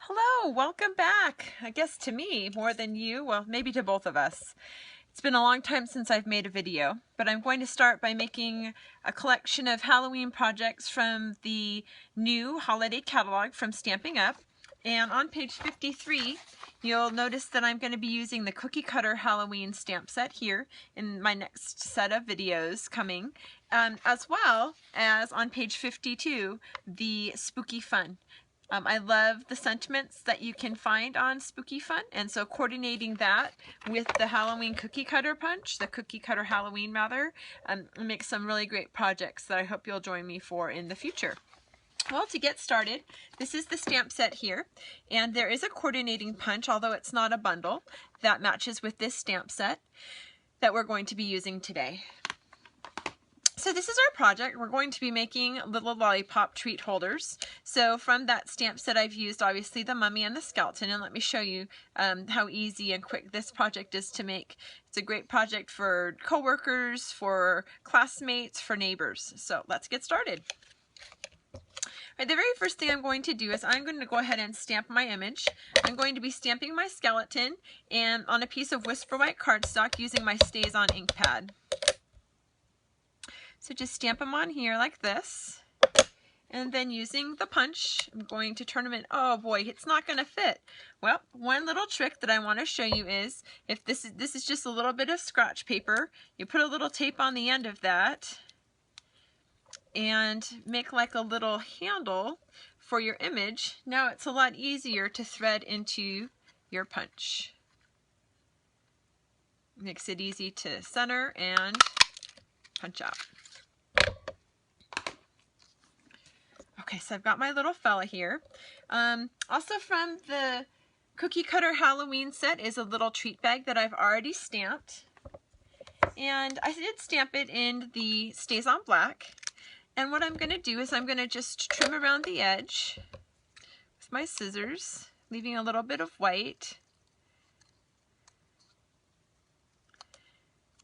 Hello, welcome back. I guess to me more than you, well, maybe to both of us. It's been a long time since I've made a video, but I'm going to start by making a collection of Halloween projects from the new holiday catalog from Stampin' Up. And on page 53, you'll notice that I'm going to be using the cookie cutter Halloween stamp set here in my next set of videos coming, as well as on page 52, the Spooky Fun. I love the sentiments that you can find on Spooky Fun, and so coordinating that with the Halloween cookie cutter punch, the cookie cutter Halloween rather, makes some really great projects that I hope you'll join me for in the future. Well, to get started, this is the stamp set here, and there is a coordinating punch, although it's not a bundle, that matches with this stamp set that we're going to be using today. So this is our project. We're going to be making little lollipop treat holders. So from that stamp set I've used obviously the mummy and the skeleton, and let me show you how easy and quick this project is to make. It's a great project for coworkers, for classmates, for neighbors. So let's get started. Right, the very first thing I'm going to do is I'm going to go ahead and stamp my image. I'm going to be stamping my skeleton and on a piece of Whisper White cardstock using my Stays On ink pad. So just stamp them on here like this, and then using the punch, I'm going to turn them in. Oh boy, it's not going to fit. Well, one little trick that I want to show you is, if this is just a little bit of scratch paper, you put a little tape on the end of that and make like a little handle for your image. Now it's a lot easier to thread into your punch. Makes it easy to center and punch out. Okay, so I've got my little fella here. Also from the cookie cutter Halloween set is a little treat bag that I've already stamped. And I did stamp it in the Stays On Black. And what I'm going to do is I'm going to just trim around the edge with my scissors, leaving a little bit of white.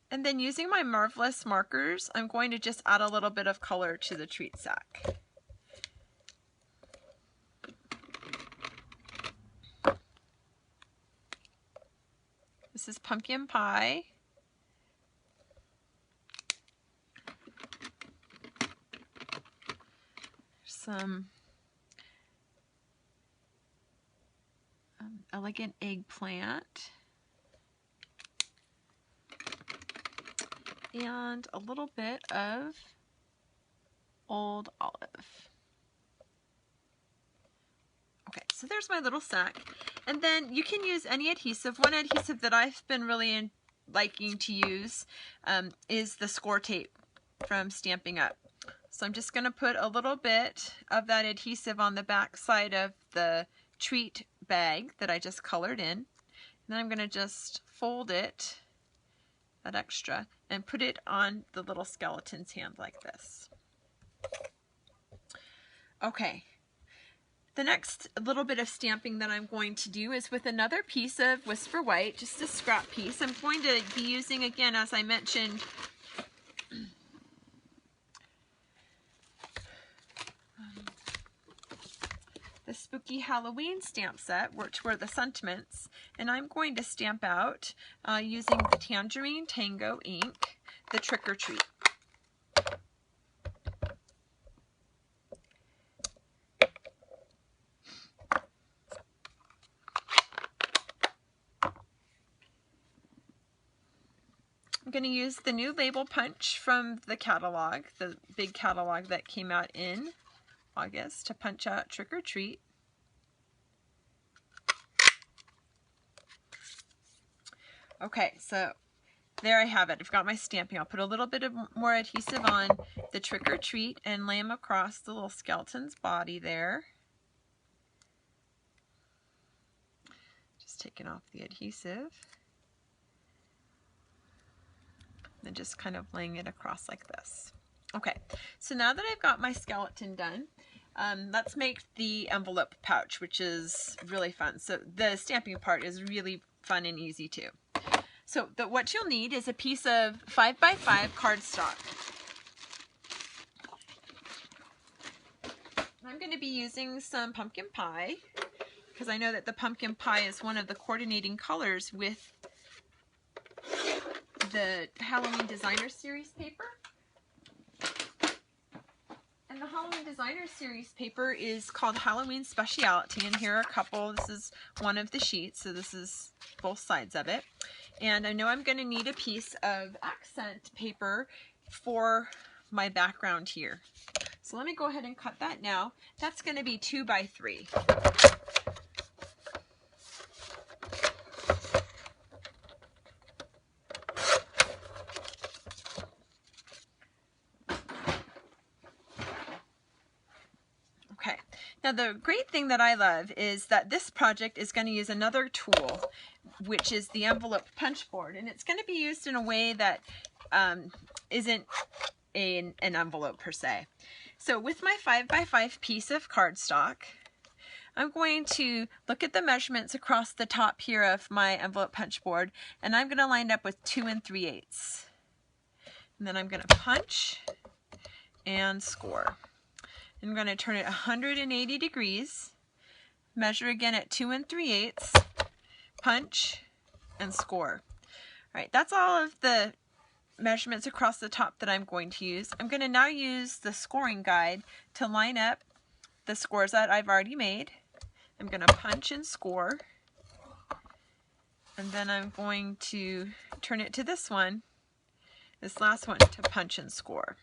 And then using my Marvelous markers, I'm going to just add a little bit of color to the treat sack. This is pumpkin pie. Some elegant eggplant. And a little bit of old olive. Okay, so there's my little sack. And then you can use any adhesive. One adhesive that I've been really liking to use is the score tape from Stampin' Up. So I'm just going to put a little bit of that adhesive on the back side of the treat bag that I just colored in. And then I'm going to just fold it, that extra, and put it on the little skeleton's hand like this. Okay. The next little bit of stamping that I'm going to do is with another piece of Whisper White, just a scrap piece. I'm going to be using, again, as I mentioned, the Spooky Halloween stamp set, which were the sentiments, and I'm going to stamp out using the Tangerine Tango ink, the Trick or Treat. I'm going to use the new label punch from the catalog, the big catalog that came out in August, to punch out Trick or Treat. Okay, so there I have it. I've got my stamping. I'll put a little bit of more adhesive on the Trick or Treat and lay them across the little skeleton's body there. Just taking off the adhesive. And just kind of laying it across like this. Okay, so now that I've got my skeleton done, let's make the envelope pouch, which is really fun. So the stamping part is really fun and easy too. So what you'll need is a piece of 5x5 cardstock. I'm going to be using some pumpkin pie. because I know that the pumpkin pie is one of the coordinating colors with the Halloween Designer Series paper. And the Halloween Designer Series paper is called Halloween Specialty, and here are a couple. This is one of the sheets, so this is both sides of it. And I know I'm going to need a piece of accent paper for my background here. So let me go ahead and cut that now. That's going to be 2 by 3. Okay, now the great thing that I love is that this project is going to use another tool, which is the envelope punch board, and it's going to be used in a way that isn't an envelope per se. So with my 5 by 5 piece of cardstock, I'm going to look at the measurements across the top here of my envelope punch board, and I'm going to line up with 2 3/8. And then I'm going to punch and score. I'm going to turn it 180 degrees, measure again at 2 3/8, punch, and score. All right, that's all of the measurements across the top that I'm going to use. I'm going to now use the scoring guide to line up the scores that I've already made. I'm going to punch and score, and then I'm going to turn it to this one, this last one, to punch and score.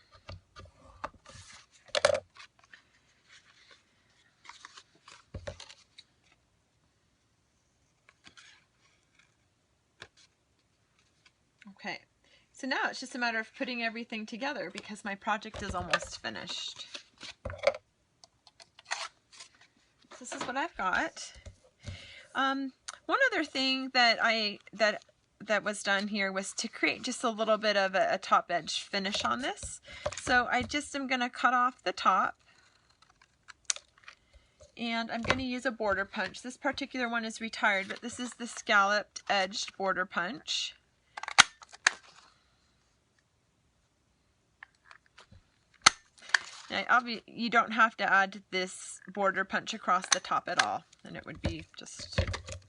Okay, so now it's just a matter of putting everything together because my project is almost finished. So this is what I've got. One other thing that that was done here was to create just a little bit of a top edge finish on this. So I just am going to cut off the top, and I'm going to use a border punch. This particular one is retired, but this is the scalloped edged border punch. Now, you don't have to add this border punch across the top at all, and it would be just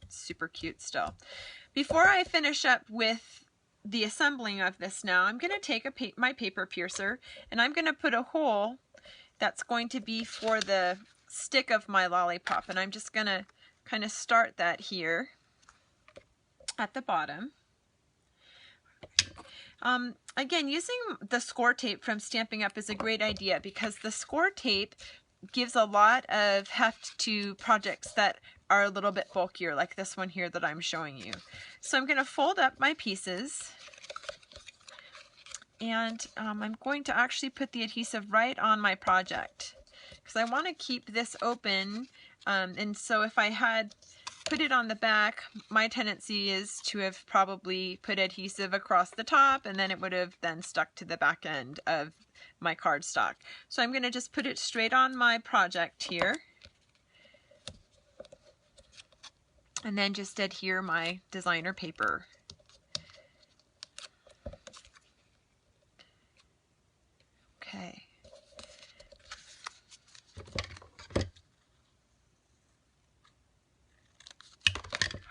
super cute still. Before I finish up with the assembling of this now, I'm going to take my paper piercer, and I'm going to put a hole that's going to be for the stick of my lollipop, and I'm just going to kind of start that here at the bottom. Again, using the score tape from Stampin' Up! Is a great idea because the score tape gives a lot of heft to projects that are a little bit bulkier, like this one here that I'm showing you. So I'm going to fold up my pieces, and I'm going to actually put the adhesive right on my project because I want to keep this open, and so if I had put it on the back, my tendency is to have probably put adhesive across the top, and then it would have then stuck to the back end of my cardstock. So I'm going to just put it straight on my project here, and then just adhere my designer paper. Okay.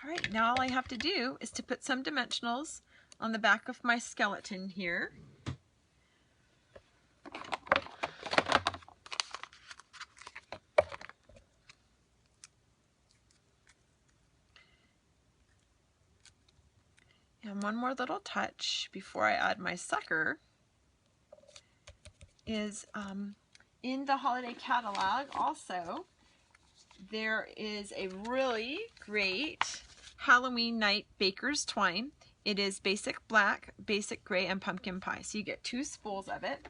Alright, now all I have to do is to put some dimensionals on the back of my skeleton here. And one more little touch before I add my sucker is in the holiday catalog also there is a really great Halloween night baker's twine. It is basic black, basic gray, and pumpkin pie. So you get 2 spools of it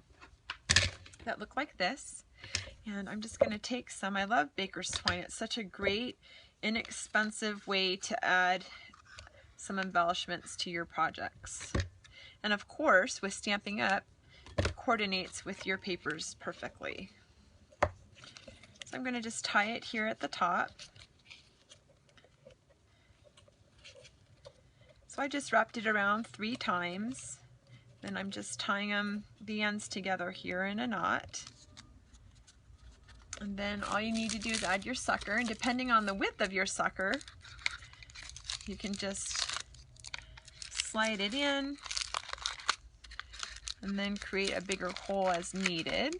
that look like this. And I'm just going to take some. I love baker's twine. It's such a great, inexpensive way to add some embellishments to your projects. And of course, with Stampin' Up, it coordinates with your papers perfectly. So I'm going to just tie it here at the top. So I just wrapped it around 3 times. Then I'm just tying the ends together here in a knot. And then all you need to do is add your sucker, and depending on the width of your sucker, you can just slide it in and then create a bigger hole as needed.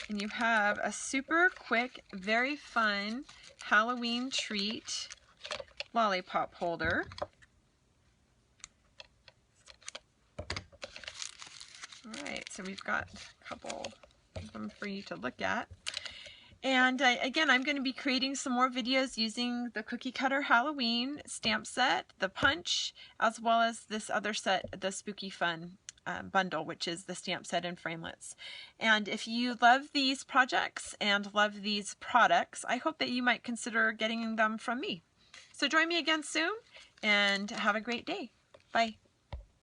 And you have a super quick, very fun Halloween treat lollipop holder. Alright, so we've got a couple of them for you to look at. And again, I'm going to be creating some more videos using the Cookie Cutter Halloween stamp set, the punch, as well as this other set, the Spooky Fun bundle, which is the stamp set and framelits. And if you love these projects and love these products, I hope that you might consider getting them from me. So join me again soon, and have a great day. Bye.